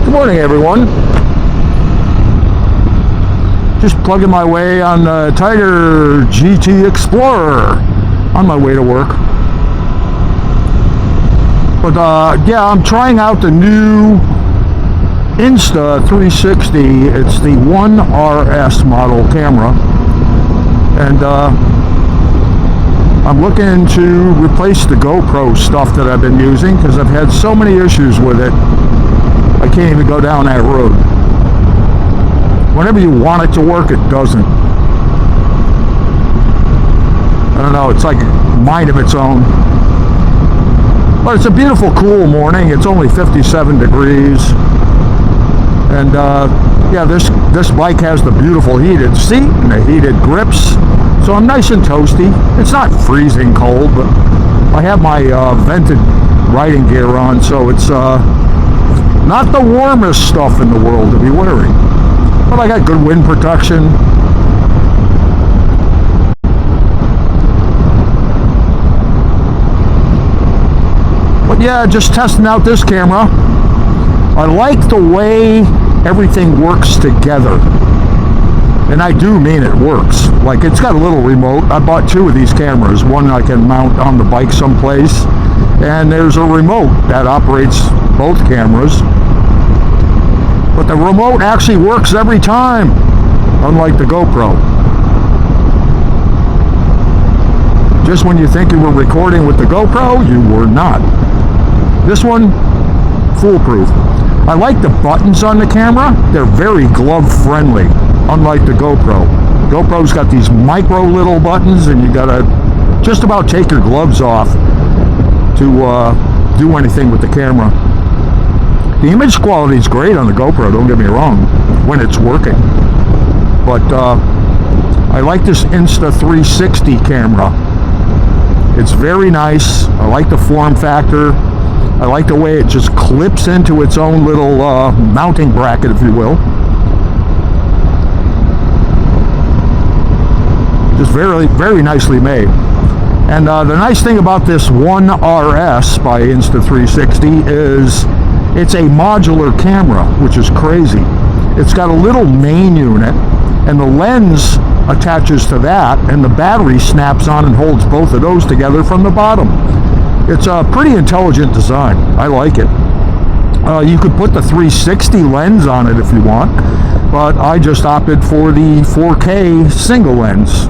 Good morning, everyone. Just plugging my way on the Tiger GT Explorer on my way to work. But yeah, I'm trying out the new Insta360. It's the One RS model camera, and I'm looking to replace the GoPro stuff that I've been using because I've had so many issues with it. I can't even go down that road. Whenever you want it to work, it doesn't. I don't know, it's like a mind of its own. But it's a beautiful, cool morning. It's only 57 degrees. And yeah, this bike has the beautiful heated seat and the heated grips. So I'm nice and toasty. It's not freezing cold, but I have my vented riding gear on, so it's not the warmest stuff in the world to be wearing. But I got good wind protection. But yeah, just testing out this camera. I like the way everything works together. And I do mean it works. Like, it's got a little remote. I bought two of these cameras. One I can mount on the bike someplace. And there's a remote that operates both cameras. But the remote actually works every time, unlike the GoPro. Just when you think you were recording with the GoPro, you were not. This one, foolproof. I like the buttons on the camera. They're very glove friendly, unlike the GoPro. GoPro's got these micro little buttons, and you gotta just about take your gloves off to do anything with the camera. The image quality is great on the GoPro, don't get me wrong, when it's working. But I like this Insta360 camera. It's very nice. I like the form factor. I like the way it just clips into its own little mounting bracket, if you will. Just very, very nicely made. And the nice thing about this One RS by Insta360 is it's a modular camera, which is crazy. It's got a little main unit, and the lens attaches to that, and the battery snaps on and holds both of those together from the bottom. It's a pretty intelligent design. I like it. You could put the 360 lens on it if you want, but I just opted for the 4K single lens.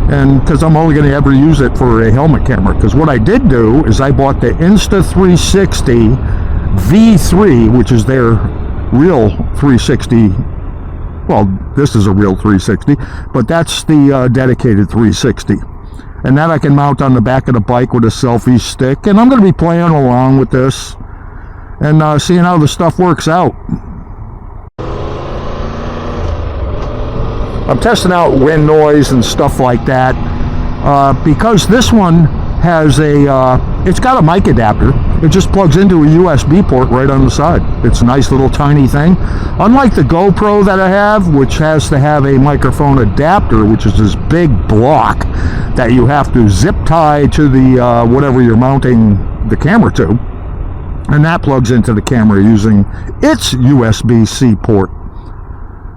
And because I'm only going to ever use it for a helmet camera. Because what I did do is I bought the Insta360 V3, which is their real 360. Well, this is a real 360, but that's the dedicated 360. And that I can mount on the back of the bike with a selfie stick. And I'm going to be playing along with this and seeing how the stuff works out. I'm testing out wind noise and stuff like that because this one has it's got a mic adapter. It just plugs into a USB port right on the side. It's a nice little tiny thing. Unlike the GoPro that I have, which has to have a microphone adapter, which is this big block that you have to zip tie to the whatever you're mounting the camera to. And that plugs into the camera using its USB-C port.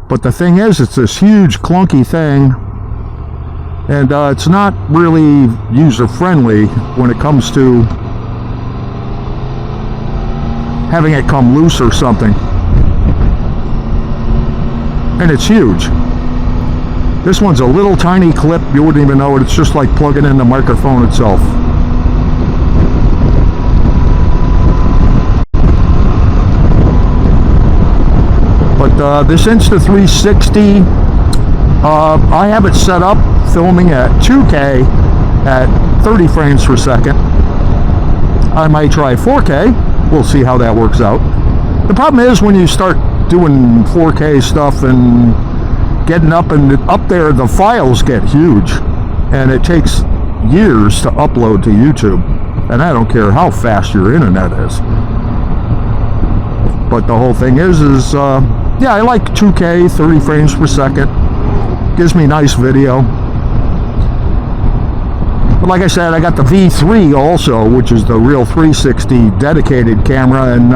But the thing is, it's this huge clunky thing, and it's not really user-friendly when it comes to having it come loose or something. And it's huge. This one's a little tiny clip, you wouldn't even know it. It's just like plugging in the microphone itself. But this Insta360, I have it set up filming at 2K at 30 frames per second. I might try 4K. We'll see how that works out. The problem is when you start doing 4K stuff and getting up there, the files get huge, and it takes years to upload to YouTube. And I don't care how fast your internet is. But the whole thing is yeah, I like 2K, 30 frames per second. Gives me nice video. But like I said, I got the V3 also, which is the real 360 dedicated camera, and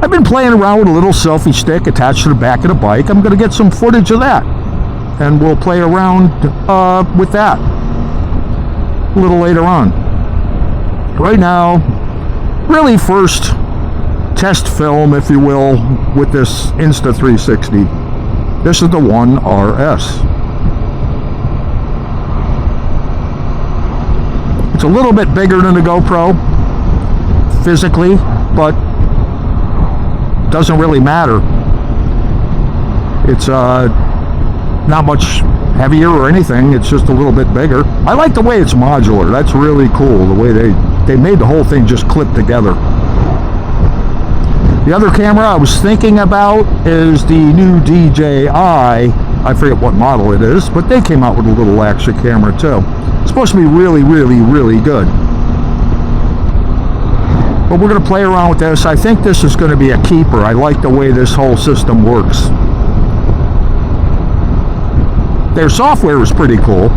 I've been playing around with a little selfie stick attached to the back of the bike. I'm going to get some footage of that, and we'll play around with that a little later on. Right now, really first test film, if you will, with this Insta360. This is the One RS. It's a little bit bigger than the GoPro physically, but doesn't really matter. It's not much heavier or anything. It's just a little bit bigger. I like the way it's modular. That's really cool, the way they made the whole thing just clip together. The other camera I was thinking about is the new DJI. I forget what model it is, but they came out with a little action camera too. It's supposed to be really, really, really good. But we're going to play around with this. I think this is going to be a keeper. I like the way this whole system works. Their software is pretty cool.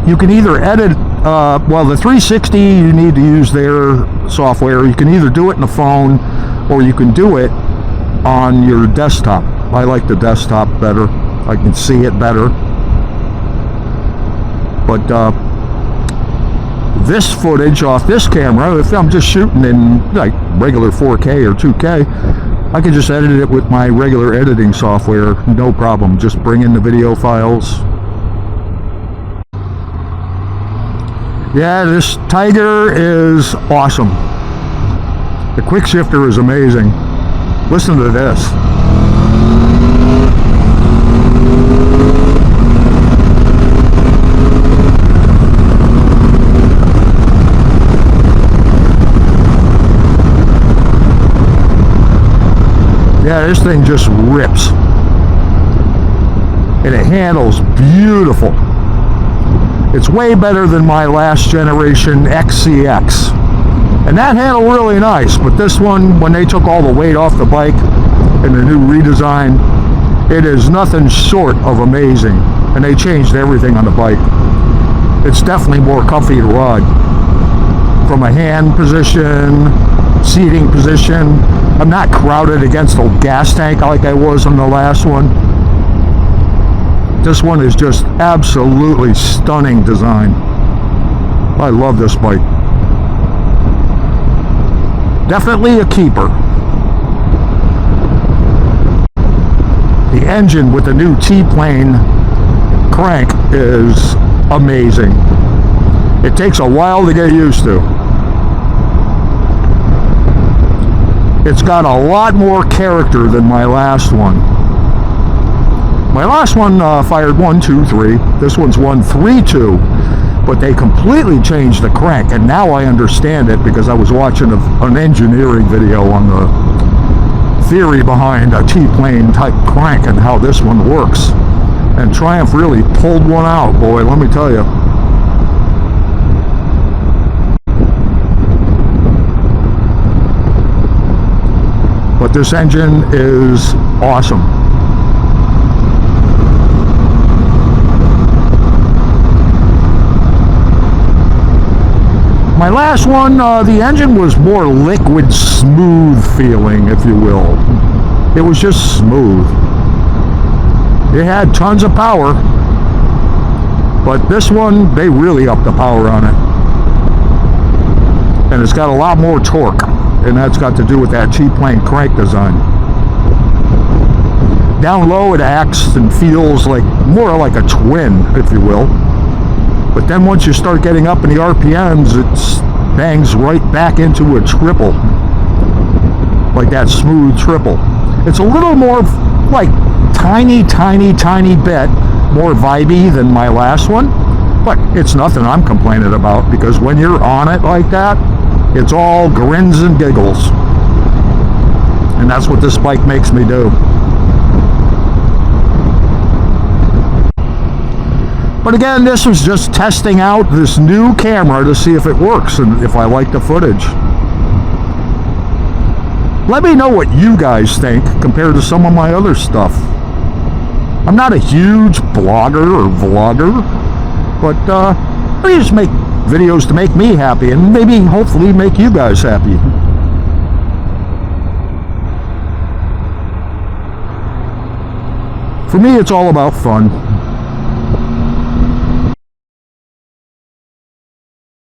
You can either edit, well, the 360, you need to use their software. You can either do it in the phone or you can do it on your desktop. I like the desktop better. I can see it better. But this footage off this camera, if I'm just shooting in like regular 4K or 2K, I can just edit it with my regular editing software, no problem. Just bring in the video files. Yeah, this Tiger is awesome. The quick shifter is amazing. Listen to this. Yeah, this thing just rips. And it handles beautiful. It's way better than my last generation XCX. And that handled really nice, but this one, when they took all the weight off the bike in the new redesign, it is nothing short of amazing. And they changed everything on the bike. It's definitely more comfy to ride. From a hand position, seating position. I'm not crowded against a gas tank like I was on the last one. This one is just absolutely stunning design. I love this bike. Definitely a keeper. The engine with the new T-plane crank is amazing. It takes a while to get used to. It's got a lot more character than my last one. My last one fired 1, 2, 3. This one's 1, 3, 2. But they completely changed the crank, and now I understand it because I was watching an engineering video on the theory behind a T-plane type crank and how this one works. And Triumph really pulled one out, boy, let me tell you. But this engine is awesome. My last one, the engine was more liquid smooth feeling, if you will. It was just smooth. It had tons of power, but this one, they really upped the power on it. And it's got a lot more torque, and that's got to do with that T-plane crank design. Down low, it acts and feels like more like a twin, if you will. But then once you start getting up in the RPMs, it bangs right back into a triple. Like that smooth triple. It's a little more like tiny bit more vibey than my last one. But it's nothing I'm complaining about, because when you're on it like that, it's all grins and giggles. And that's what this bike makes me do. But again, this was just testing out this new camera to see if it works and if I like the footage. Let me know what you guys think compared to some of my other stuff. I'm not a huge blogger or vlogger, but I just make videos to make me happy and maybe hopefully make you guys happy. For me, it's all about fun.